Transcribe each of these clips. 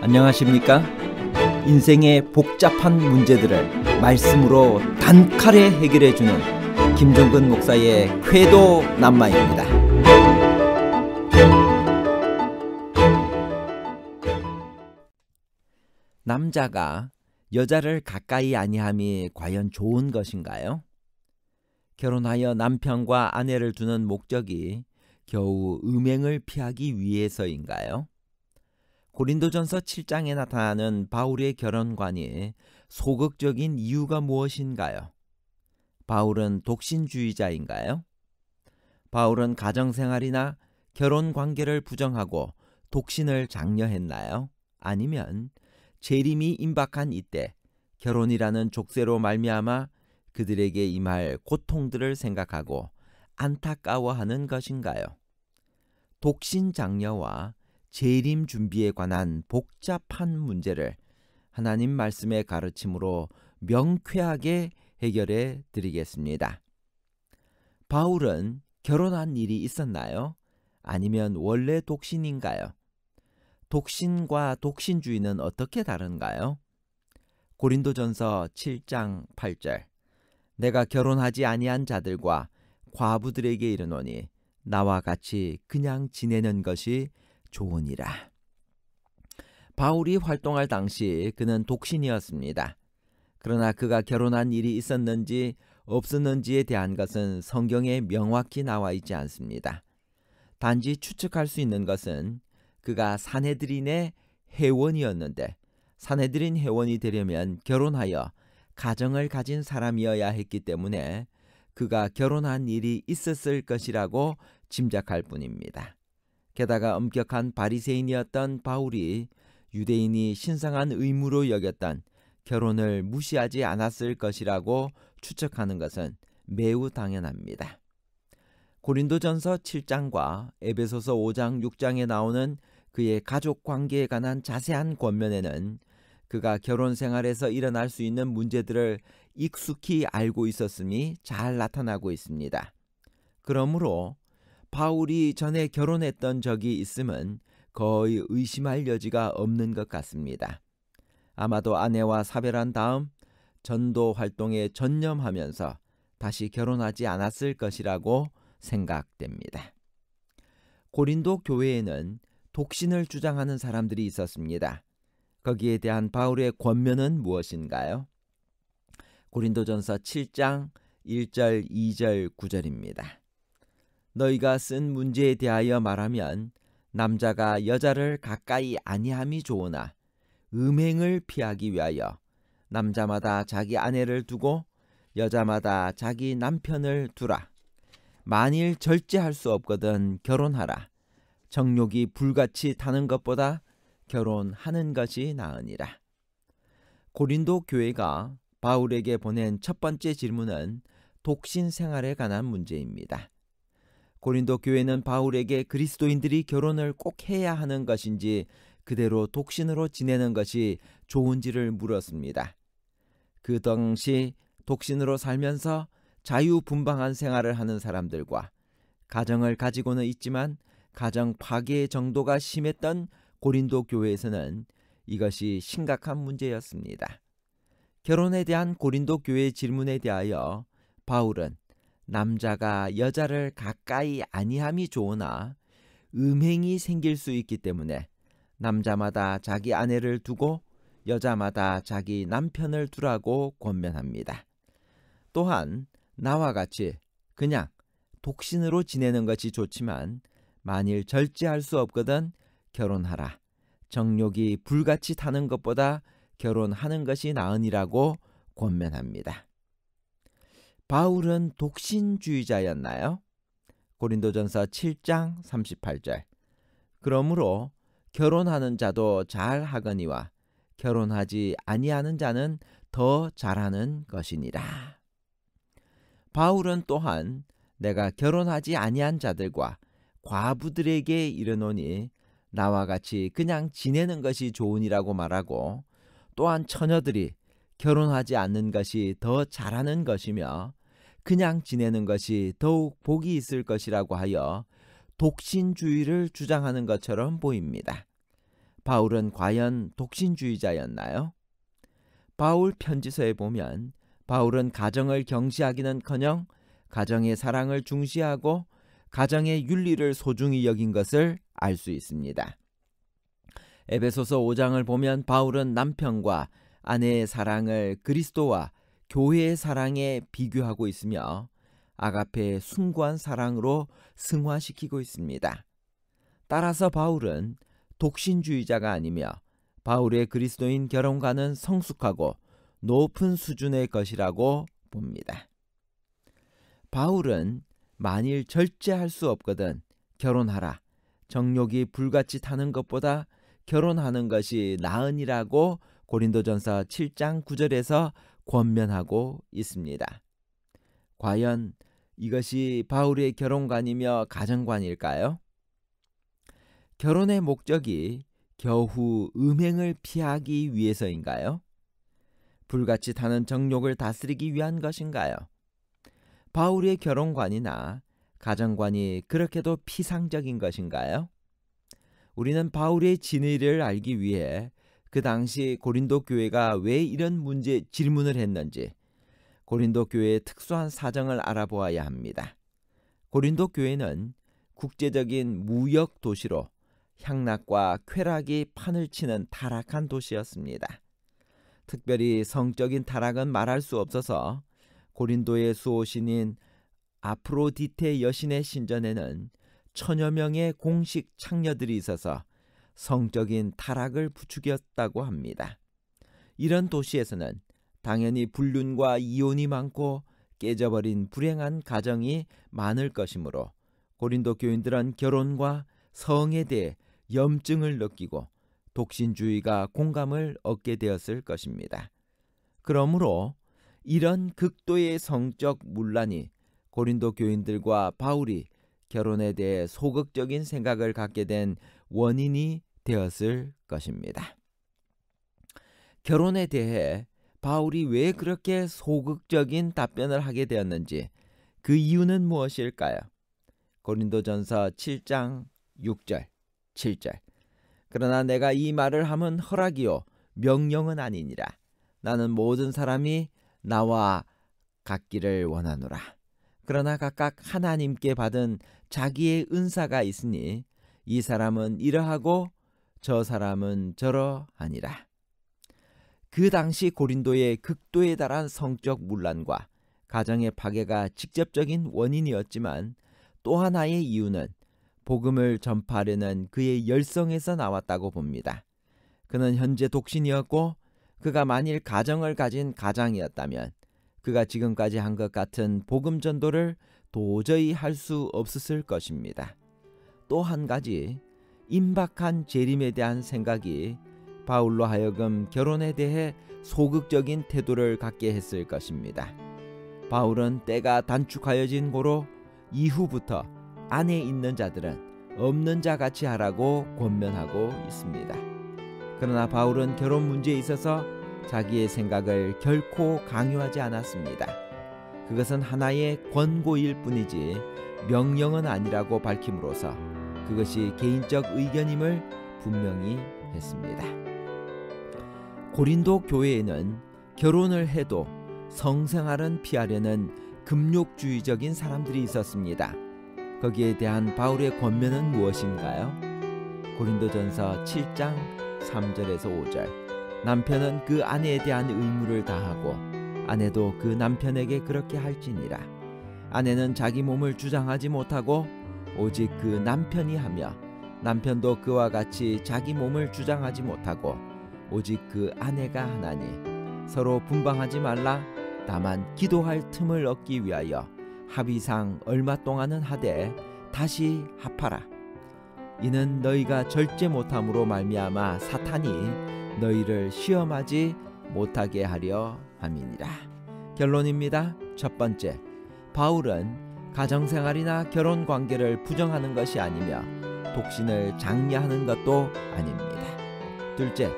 안녕하십니까? 인생의 복잡한 문제들을 말씀으로 단칼에 해결해주는 김종근 목사의 쾌도 남마입니다. 남자가 여자를 가까이 아니함이 과연 좋은 것인가요? 결혼하여 남편과 아내를 두는 목적이 겨우 음행을 피하기 위해서인가요? 고린도전서 7장에 나타나는 바울의 결혼관이 소극적인 이유가 무엇인가요? 바울은 독신주의자인가요? 바울은 가정생활이나 결혼관계를 부정하고 독신을 장려했나요? 아니면 재림이 임박한 이때 결혼이라는 족쇄로 말미암아 그들에게 임할 고통들을 생각하고 안타까워하는 것인가요? 독신 장려와 재림 준비에 관한 복잡한 문제를 하나님 말씀의 가르침으로 명쾌하게 해결해 드리겠습니다. 바울은 결혼한 일이 있었나요? 아니면 원래 독신인가요? 독신과 독신주의는 어떻게 다른가요? 고린도전서 7장 8절 내가 결혼하지 아니한 자들과 과부들에게 이르노니 나와 같이 그냥 지내는 것이 좋으니라. 바울이 활동할 당시 그는 독신이었습니다. 그러나 그가 결혼한 일이 있었는지 없었는지에 대한 것은 성경에 명확히 나와 있지 않습니다. 단지 추측할 수 있는 것은 그가 산헤드린의 회원이었는데 산헤드린 회원이 되려면 결혼하여 가정을 가진 사람이어야 했기 때문에 그가 결혼한 일이 있었을 것이라고 짐작할 뿐입니다. 게다가 엄격한 바리새인이었던 바울이 유대인이 신성한 의무로 여겼던 결혼을 무시하지 않았을 것이라고 추측하는 것은 매우 당연합니다. 고린도전서 7장과 에베소서 5장 6장에 나오는 그의 가족 관계에 관한 자세한 권면에는 그가 결혼 생활에서 일어날 수 있는 문제들을 익숙히 알고 있었음이 잘 나타나고 있습니다. 그러므로 바울이 전에 결혼했던 적이 있음은 거의 의심할 여지가 없는 것 같습니다. 아마도 아내와 사별한 다음 전도 활동에 전념하면서 다시 결혼하지 않았을 것이라고 생각됩니다. 고린도 교회에는 독신을 주장하는 사람들이 있었습니다. 거기에 대한 바울의 권면은 무엇인가요? 고린도전서 7장 1절, 2절, 9절입니다. 너희가 쓴 문제에 대하여 말하면 남자가 여자를 가까이 아니함이 좋으나 음행을 피하기 위하여 남자마다 자기 아내를 두고 여자마다 자기 남편을 두라. 만일 절제할 수 없거든 결혼하라. 정욕이 불같이 타는 것보다 결혼하는 것이 나으니라. 고린도 교회가 바울에게 보낸 첫 번째 질문은 독신 생활에 관한 문제입니다. 고린도 교회는 바울에게 그리스도인들이 결혼을 꼭 해야 하는 것인지 그대로 독신으로 지내는 것이 좋은지를 물었습니다. 그 당시 독신으로 살면서 자유분방한 생활을 하는 사람들과 가정을 가지고는 있지만 가정 파괴의 정도가 심했던 고린도 교회에서는 이것이 심각한 문제였습니다. 결혼에 대한 고린도 교회의 질문에 대하여 바울은 남자가 여자를 가까이 아니함이 좋으나 음행이 생길 수 있기 때문에 남자마다 자기 아내를 두고 여자마다 자기 남편을 두라고 권면합니다. 또한 나와 같이 그냥 독신으로 지내는 것이 좋지만 만일 절제할 수 없거든 결혼하라. 정욕이 불같이 타는 것보다 결혼하는 것이 나으니라고 권면합니다. 바울은 독신주의자였나요? 고린도전서 7장 38절 그러므로 결혼하는 자도 잘하거니와 결혼하지 아니하는 자는 더 잘하는 것이니라. 바울은 또한 내가 결혼하지 아니한 자들과 과부들에게 이르노니 나와 같이 그냥 지내는 것이 좋으니라고 말하고 또한 처녀들이 결혼하지 않는 것이 더 잘하는 것이며 그냥 지내는 것이 더욱 복이 있을 것이라고 하여 독신주의를 주장하는 것처럼 보입니다. 바울은 과연 독신주의자였나요? 바울 편지서에 보면 바울은 가정을 경시하기는커녕 가정의 사랑을 중시하고 가정의 윤리를 소중히 여긴 것을 알 수 있습니다. 에베소서 5장을 보면 바울은 남편과 아내의 사랑을 그리스도와 교회의 사랑에 비교하고 있으며 아가페의 숭고한 사랑으로 승화시키고 있습니다. 따라서 바울은 독신주의자가 아니며 바울의 그리스도인 결혼과는 성숙하고 높은 수준의 것이라고 봅니다. 바울은 만일 절제할 수 없거든 결혼하라, 정욕이 불같이 타는 것보다 결혼하는 것이 나으니라고 고린도전서 7장 9절에서 권면하고 있습니다. 과연 이것이 바울의 결혼관이며 가정관일까요? 결혼의 목적이 겨우 음행을 피하기 위해서인가요? 불같이 타는 정욕을 다스리기 위한 것인가요? 바울의 결혼관이나 가정관이 그렇게도 피상적인 것인가요? 우리는 바울의 진의를 알기 위해 그 당시 고린도 교회가 왜 이런 질문을 했는지 고린도 교회의 특수한 사정을 알아보아야 합니다. 고린도 교회는 국제적인 무역 도시로 향락과 쾌락이 판을 치는 타락한 도시였습니다. 특별히 성적인 타락은 말할 수 없어서 고린도의 수호신인 아프로디테 여신의 신전에는 1000여 명의 공식 창녀들이 있어서 성적인 타락을 부추겼다고 합니다. 이런 도시에서는 당연히 불륜과 이혼이 많고 깨져버린 불행한 가정이 많을 것이므로 고린도 교인들은 결혼과 성에 대해 염증을 느끼고 독신주의가 공감을 얻게 되었을 것입니다. 그러므로 이런 극도의 성적 문란이 고린도 교인들과 바울이 결혼에 대해 소극적인 생각을 갖게 된 원인이 되었을 것입니다. 결혼에 대해 바울이 왜 그렇게 소극적인 답변을 하게 되었는지 그 이유는 무엇일까요? 고린도전서 7장 6절 7절 그러나 내가 이 말을 함은 허락이요 명령은 아니니라. 나는 모든 사람이 나와 같기를 원하노라. 그러나 각각 하나님께 받은 자기의 은사가 있으니 이 사람은 이러하고 저 사람은 저러하니라. 그 당시 고린도의 극도에 달한 성적 문란과 가정의 파괴가 직접적인 원인이었지만 또 하나의 이유는 복음을 전파하려는 그의 열성에서 나왔다고 봅니다. 그는 현재 독신이었고 그가 만일 가정을 가진 가장이었다면 그가 지금까지 한 것 같은 복음 전도를 도저히 할 수 없었을 것입니다. 또 한 가지 임박한 재림에 대한 생각이 바울로 하여금 결혼에 대해 소극적인 태도를 갖게 했을 것입니다. 바울은 때가 단축하여진 고로 이후부터 안에 있는 자들은 없는 자 같이 하라고 권면하고 있습니다. 그러나 바울은 결혼 문제에 있어서 자기의 생각을 결코 강요하지 않았습니다. 그것은 하나의 권고일 뿐이지 명령은 아니라고 밝힘으로써 그것이 개인적 의견임을 분명히 했습니다. 고린도 교회에는 결혼을 해도 성생활은 피하려는 금욕주의적인 사람들이 있었습니다. 거기에 대한 바울의 권면은 무엇인가요? 고린도전서 7장 3절에서 5절 남편은 그 아내에 대한 의무를 다하고 아내도 그 남편에게 그렇게 할지니라. 아내는 자기 몸을 주장하지 못하고 오직 그 남편이 하며 남편도 그와 같이 자기 몸을 주장하지 못하고 오직 그 아내가 하나니 서로 분방하지 말라. 다만 기도할 틈을 얻기 위하여 합의상 얼마 동안은 하되 다시 합하라. 이는 너희가 절제 못함으로 말미암아 사탄이 너희를 시험하지 못하게 하려 함이니라. 결론입니다. 첫 번째, 바울은 가정생활이나 결혼관계를 부정하는 것이 아니며 독신을 장려하는 것도 아닙니다. 둘째,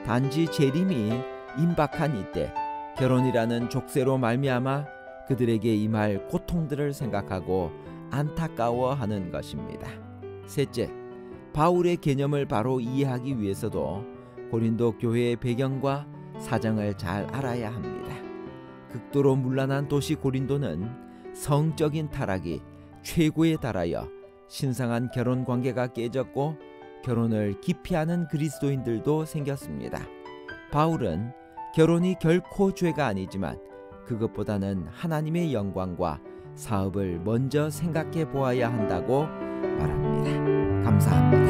단지 재림이 임박한 이때 결혼이라는 족쇄로 말미암아 그들에게 임할 고통들을 생각하고 안타까워하는 것입니다. 셋째, 바울의 개념을 바로 이해하기 위해서도 고린도 교회의 배경과 사정을 잘 알아야 합니다. 극도로 문란한 도시 고린도는 성적인 타락이 최고에 달하여 신성한 결혼 관계가 깨졌고 결혼을 기피하는 그리스도인들도 생겼습니다. 바울은 결혼이 결코 죄가 아니지만 그것보다는 하나님의 영광과 사업을 먼저 생각해 보아야 한다고 말합니다. 감사합니다.